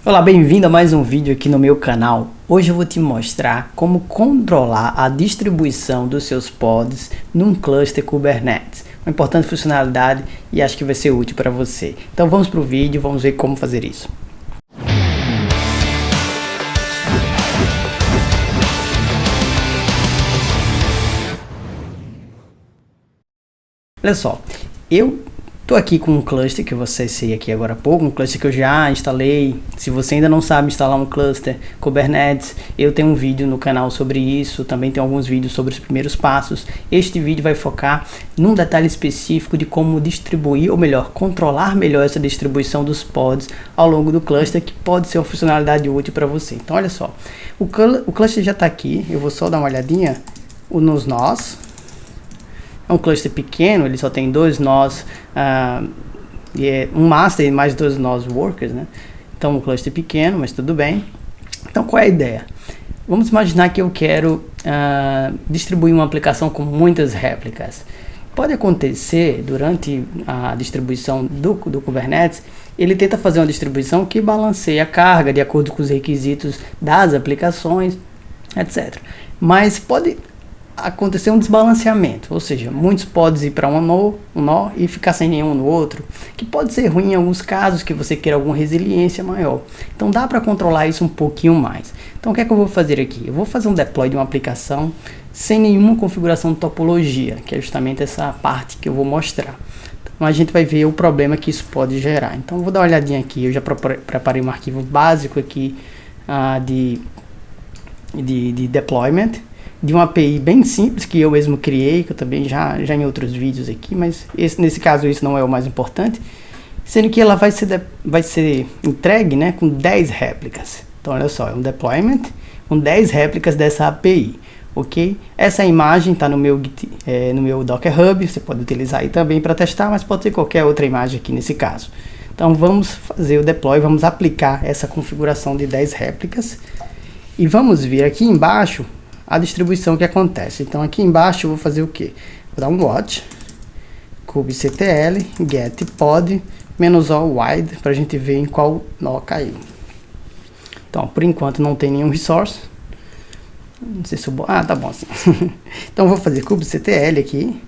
Olá, bem-vindo a mais um vídeo aqui no meu canal. Hoje eu vou te mostrar como controlar a distribuição dos seus pods num cluster Kubernetes. Uma importante funcionalidade e acho que vai ser útil para você. Então vamos para o vídeo, vamos ver como fazer isso. Olha só, eu estou aqui com um cluster que eu vou acessei aqui agora há pouco, um cluster que eu já instalei. Se você ainda não sabe instalar um cluster Kubernetes, eu tenho um vídeo no canal sobre isso, também tem alguns vídeos sobre os primeiros passos. Este vídeo vai focar num detalhe específico de como distribuir, ou melhor, controlar melhor essa distribuição dos pods ao longo do cluster, que pode ser uma funcionalidade útil para você. Então olha só, o cluster já está aqui, eu vou só dar uma olhadinha nos nós. É um cluster pequeno, ele só tem dois nós, e é um master e mais dois nós workers, né? Então um cluster pequeno, mas tudo bem. Então qual é a ideia? Vamos imaginar que eu quero distribuir uma aplicação com muitas réplicas. Pode acontecer durante a distribuição do Kubernetes, ele tenta fazer uma distribuição que balanceie a carga de acordo com os requisitos das aplicações, etc. Mas pode acontecer um desbalanceamento, ou seja, muitos pods ir para um nó e ficar sem nenhum no outro, que pode ser ruim em alguns casos que você queira alguma resiliência maior. Então dá para controlar isso um pouquinho mais. Então o que é que eu vou fazer aqui? Eu vou fazer um deploy de uma aplicação sem nenhuma configuração de topologia, que é justamente essa parte que eu vou mostrar. Então a gente vai ver o problema que isso pode gerar. Então eu vou dar uma olhadinha aqui, eu já preparei um arquivo básico aqui de deployment, de uma API bem simples que eu mesmo criei, que eu também já em outros vídeos aqui, mas nesse caso isso não é o mais importante, sendo que ela vai ser entregue, né, com 10 réplicas. Então olha só, é um deployment com 10 réplicas dessa API, ok? Essa imagem está no meu Docker Hub, você pode utilizar aí também para testar, mas pode ser qualquer outra imagem aqui nesse caso. Então vamos fazer o deploy, vamos aplicar essa configuração de 10 réplicas e vamos vir aqui embaixo a distribuição que acontece. Então aqui embaixo eu vou fazer o que? Vou dar um watch kubectl get pod -o wide para a gente ver em qual nó caiu. Então por enquanto não tem nenhum resource. Não sei se eu... tá bom assim. Então eu vou fazer kubectl aqui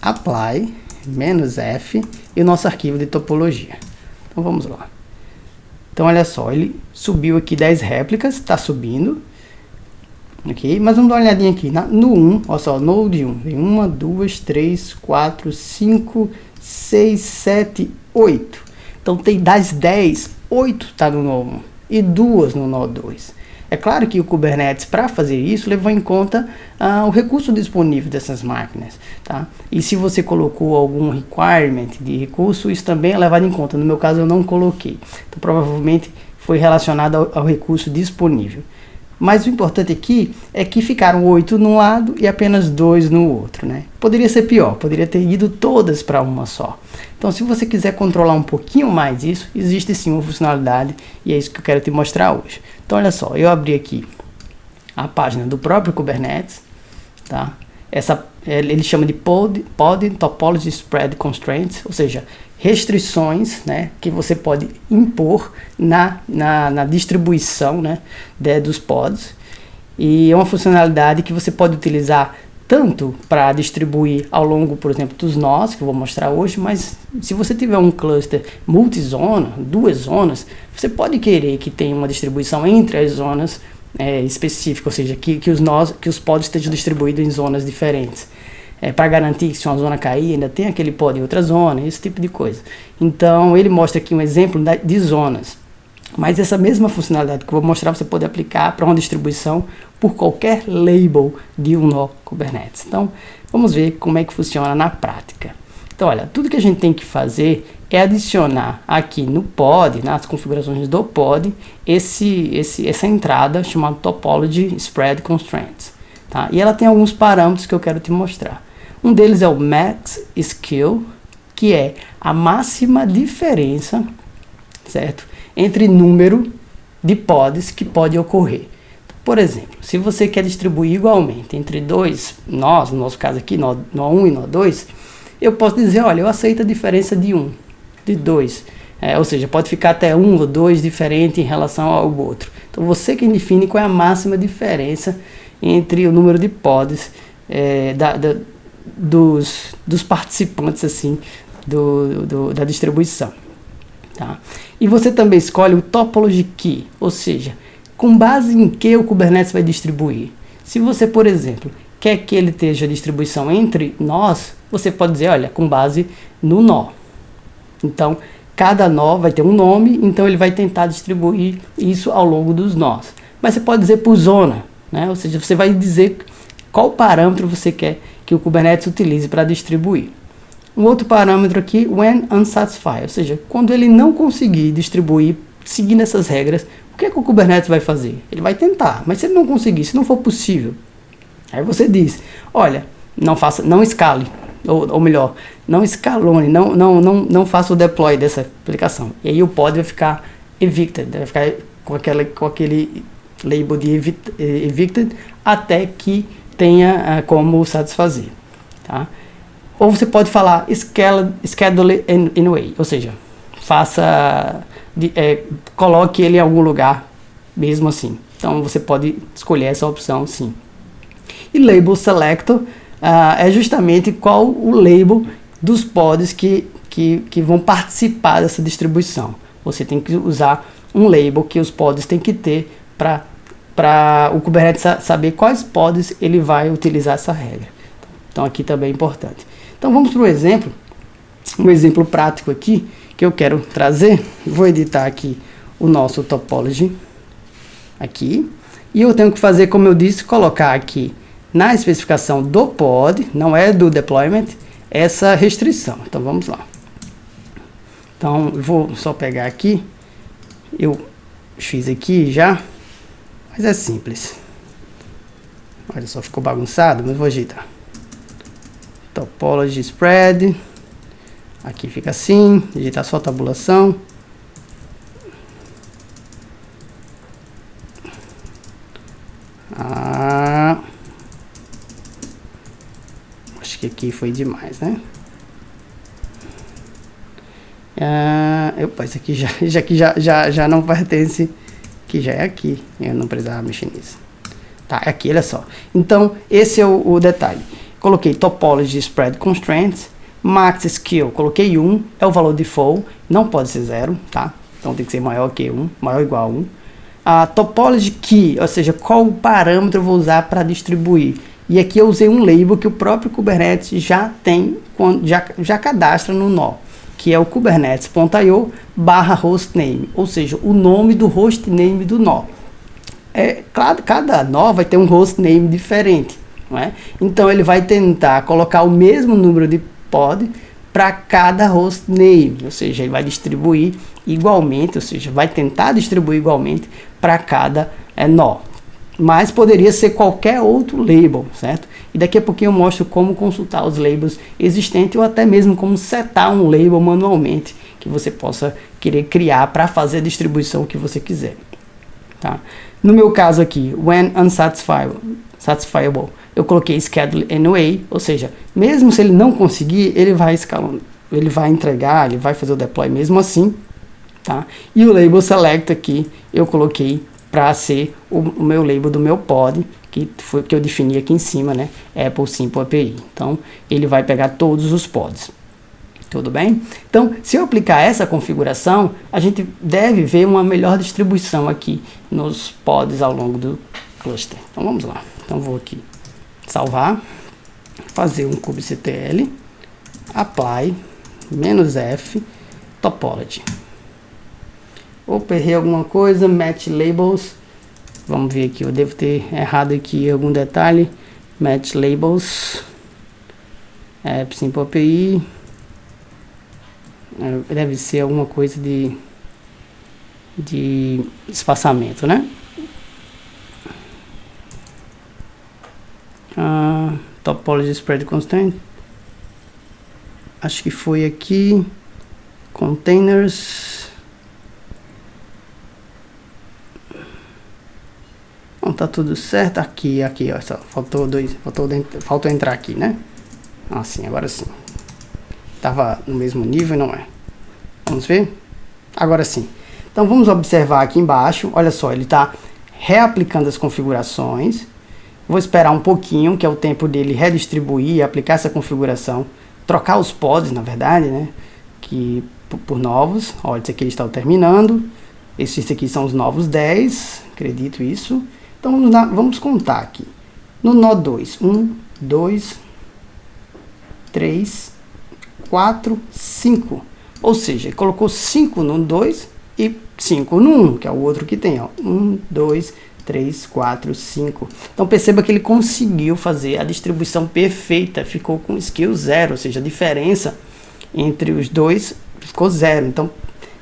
apply -f e o nosso arquivo de topologia. Então vamos lá. Então olha só, ele subiu aqui 10 réplicas, está subindo. Ok, mas vamos dar uma olhadinha aqui no 1, olha só, node 1, tem 1, 2, 3, 4, 5, 6, 7, 8. Então tem das 10, 8 está no nó 1 e 2 no nó 2. É claro que o Kubernetes, para fazer isso, levou em conta o recurso disponível dessas máquinas, tá? E se você colocou algum requirement de recurso, isso também é levado em conta. No meu caso eu não coloquei, então provavelmente foi relacionado ao recurso disponível. Mas o importante aqui é que ficaram 8 num lado e apenas 2 no outro, né? Poderia ser pior, poderia ter ido todas para uma só. Então, se você quiser controlar um pouquinho mais isso, existe sim uma funcionalidade e é isso que eu quero te mostrar hoje. Então, olha só, eu abri aqui a página do próprio Kubernetes, tá? Ele chama de pod Topology Spread Constraints, ou seja, restrições, né, que você pode impor na distribuição, né, dos pods. E é uma funcionalidade que você pode utilizar tanto para distribuir ao longo, por exemplo, dos nós, que eu vou mostrar hoje, mas se você tiver um cluster multizona, 2 zonas, você pode querer que tenha uma distribuição entre as zonas específica, ou seja, que os pods estejam distribuídos em zonas diferentes. Para garantir que se uma zona cair, ainda tem aquele pod em outra zona, esse tipo de coisa. Então ele mostra aqui um exemplo de zonas. Mas essa mesma funcionalidade que eu vou mostrar, você pode aplicar para uma distribuição por qualquer label de um nó Kubernetes. Então vamos ver como é que funciona na prática. Então olha, tudo que a gente tem que fazer é adicionar aqui no pod, nas configurações do pod, essa entrada chamada Topology Spread Constraints. Tá? E ela tem alguns parâmetros que eu quero te mostrar. Um deles é o Max Scale, que é a máxima diferença, certo, entre número de pods que pode ocorrer. Por exemplo, se você quer distribuir igualmente entre dois nós, no nosso caso aqui, nó 1 e nó 2, eu posso dizer, olha, eu aceito a diferença de 1, de 2, ou seja, pode ficar até 1 ou 2 diferente em relação ao outro. Então você quem define qual é a máxima diferença entre o número de pods dos participantes assim, da distribuição. Tá? E você também escolhe o topology key, ou seja, com base em que o Kubernetes vai distribuir. Se você, por exemplo, quer que ele esteja distribuição entre nós, você pode dizer, olha, com base no nó. Então, cada nó vai ter um nome, então ele vai tentar distribuir isso ao longo dos nós. Mas você pode dizer por zona, né? Ou seja, você vai dizer qual parâmetro você quer que o Kubernetes utilize para distribuir. Um outro parâmetro aqui, when unsatisfied, ou seja, quando ele não conseguir distribuir seguindo essas regras, o que é que o Kubernetes vai fazer? Ele vai tentar, mas se ele não conseguir, se não for possível, aí você diz, olha, não escale, ou melhor, não escalone, não faça o deploy dessa aplicação. E aí o pod vai ficar evicted, vai ficar com aquele label de evicted até que tenha como satisfazer. Tá? Ou você pode falar schedule anyway, ou seja, coloque ele em algum lugar mesmo assim. Então você pode escolher essa opção sim. E label selector é justamente qual o label dos pods que vão participar dessa distribuição. Você tem que usar um label que os pods têm que ter para o Kubernetes saber quais pods ele vai utilizar essa regra. Então aqui também é importante. Então vamos para um exemplo prático aqui que eu quero trazer. Vou editar aqui o nosso topology aqui. E eu tenho que fazer, como eu disse, colocar aqui na especificação do pod, não é do deployment, essa restrição. Então vamos lá. Então eu vou só pegar aqui. Eu fiz aqui já, mas é simples. Olha só, ficou bagunçado, mas vou ajeitar. Topology spread. Aqui fica assim, digitar só a tabulação. Acho que aqui foi demais, né? Opa, isso aqui já não pertence, que já é aqui, eu não precisava mexer nisso. Tá, aqui, olha só. Então, esse é o detalhe. Coloquei topology spread constraints, max skill, coloquei 1, é o valor default, não pode ser 0, tá? Então tem que ser maior que 1, maior ou igual a 1. A topology key, ou seja, qual parâmetro eu vou usar para distribuir. E aqui eu usei um label que o próprio Kubernetes já tem, já cadastra no nó, que é o kubernetes.io/hostname, ou seja, o nome do hostname do nó. Claro, cada nó vai ter um hostname diferente, não é? Então ele vai tentar colocar o mesmo número de pod para cada hostname, ou seja, ele vai distribuir igualmente, ou seja, vai tentar distribuir igualmente para cada nó. Mas poderia ser qualquer outro label, certo? E daqui a pouquinho eu mostro como consultar os labels existentes ou até mesmo como setar um label manualmente que você possa querer criar para fazer a distribuição que você quiser. Tá? No meu caso aqui, when unsatisfiable, eu coloquei schedule anyway, ou seja, mesmo se ele não conseguir, ele vai escalando, ele vai entregar, ele vai fazer o deploy mesmo assim, tá? E o label select aqui eu coloquei para ser o meu label do meu pod, que foi que eu defini aqui em cima, né? Apple Simple API. Então ele vai pegar todos os pods. Tudo bem? Então, se eu aplicar essa configuração, a gente deve ver uma melhor distribuição aqui nos pods ao longo do cluster. Então vamos lá. Então vou aqui salvar, fazer um kubectl, apply, -f, topology. Opa, errei alguma coisa, match labels. Vamos ver aqui, eu devo ter errado aqui algum detalhe. Match labels, App Simple API. Deve ser alguma coisa de espaçamento, né? Topology spread constraint. Acho que foi aqui. Containers. Não, tá tudo certo. Aqui, ó. Só faltou entrar aqui, né? Assim, agora sim. Tava no mesmo nível, não é? Vamos ver? Agora sim. Então vamos observar aqui embaixo, olha só, ele está reaplicando as configurações. Vou esperar um pouquinho, que é o tempo dele redistribuir, aplicar essa configuração, trocar os pods, na verdade, né, que, por novos. Olha, esse aqui ele está terminando. Esses aqui são os novos 10, acredito isso. Então vamos contar aqui. No nó 2, 1, 2, 3, 4, 5. Ou seja, ele colocou 5 no 2 e 5 no 1, que é o outro que tem, ó. 1, 2, 3, 4, 5. Então perceba que ele conseguiu fazer a distribuição perfeita, ficou com skill 0, ou seja, a diferença entre os dois ficou 0. Então,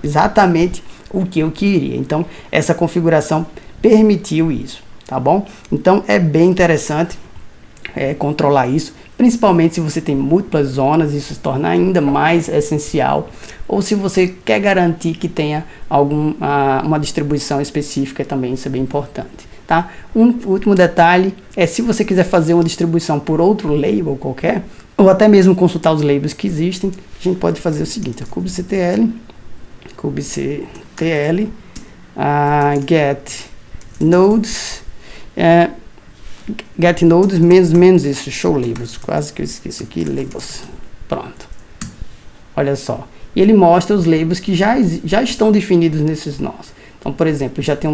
exatamente o que eu queria. Então, essa configuração permitiu isso, tá bom? Então, é bem interessante controlar isso, principalmente se você tem múltiplas zonas, isso se torna ainda mais essencial, ou se você quer garantir que tenha uma distribuição específica também, isso é bem importante, tá? Um último detalhe é, se você quiser fazer uma distribuição por outro label qualquer, ou até mesmo consultar os labels que existem, a gente pode fazer o seguinte: kubectl get nodes, get nodes menos isso, show labels, quase que eu esqueço aqui, labels, pronto, olha só, e ele mostra os labels que já estão definidos nesses nós. Então, por exemplo, já tem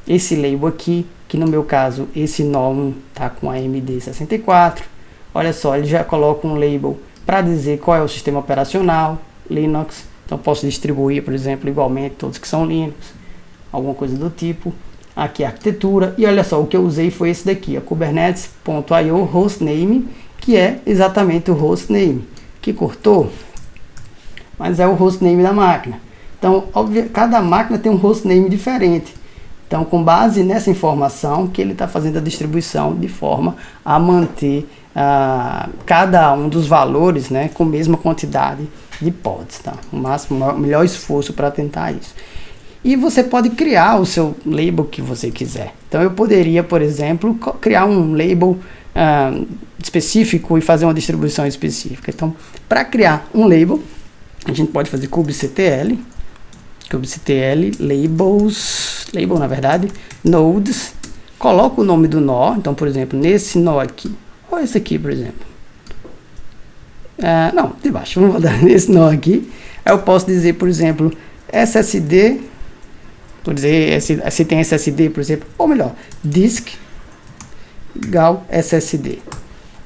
esse label aqui, que no meu caso, esse nó 1 tá com AMD64, olha só, ele já coloca um label para dizer qual é o sistema operacional, Linux. Então posso distribuir, por exemplo, igualmente todos que são Linux, alguma coisa do tipo. Aqui a arquitetura, e olha só, o que eu usei foi esse daqui, a kubernetes.io hostname, que é exatamente o hostname, que cortou, mas é o hostname da máquina. Então, cada máquina tem um hostname diferente. Então, com base nessa informação, que ele está fazendo a distribuição de forma a manter cada um dos valores, né, com a mesma quantidade de pods, tá? O melhor esforço para tentar isso. E você pode criar o seu label que você quiser. Então eu poderia, por exemplo, criar um label específico e fazer uma distribuição específica. Então, para criar um label, a gente pode fazer kubectl label na verdade, nodes, coloca o nome do nó. Então, por exemplo, nesse nó aqui, ou esse aqui, por exemplo. Não, de baixo, vamos botar nesse nó aqui. Aí eu posso dizer, por exemplo, SSD, por dizer, se tem SSD, por exemplo, ou melhor, disk gal SSD.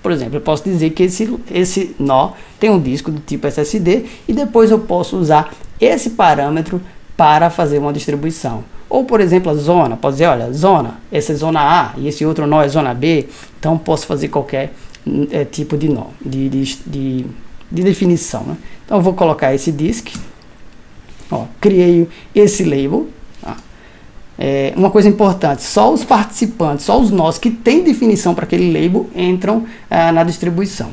Por exemplo, eu posso dizer que esse nó tem um disco do tipo SSD e depois eu posso usar esse parâmetro para fazer uma distribuição. Ou, por exemplo, a zona, pode dizer, olha, zona, essa é zona A e esse outro nó é zona B, então posso fazer qualquer tipo de nó, de definição, né? Então eu vou colocar esse disk, ó, criei esse label. Uma coisa importante, só os participantes, só os nós que têm definição para aquele label entram na distribuição.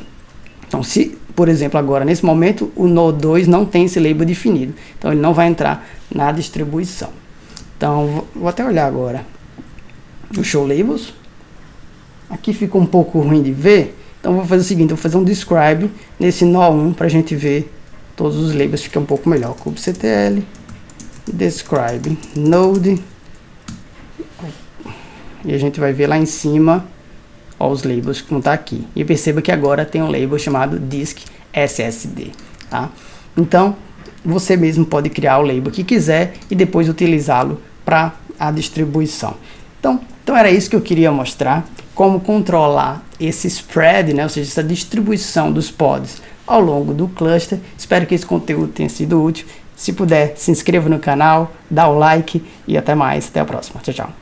Então, se, por exemplo, agora, nesse momento, o nó 2 não tem esse label definido, então ele não vai entrar na distribuição. Então, vou até olhar agora o show labels. Aqui fica um pouco ruim de ver, então vou fazer o seguinte, vou fazer um describe nesse nó 1 para a gente ver todos os labels, fica um pouco melhor. kubectl describe node, e a gente vai ver lá em cima, ó, os labels que não tá aqui. E perceba que agora tem um label chamado disk SSD, tá? Então, você mesmo pode criar o label que quiser e depois utilizá-lo para a distribuição. Então era isso que eu queria mostrar, como controlar esse spread, né? Ou seja, essa distribuição dos pods ao longo do cluster. Espero que esse conteúdo tenha sido útil. Se puder, se inscreva no canal, dá o like e até mais. Até a próxima. Tchau, tchau.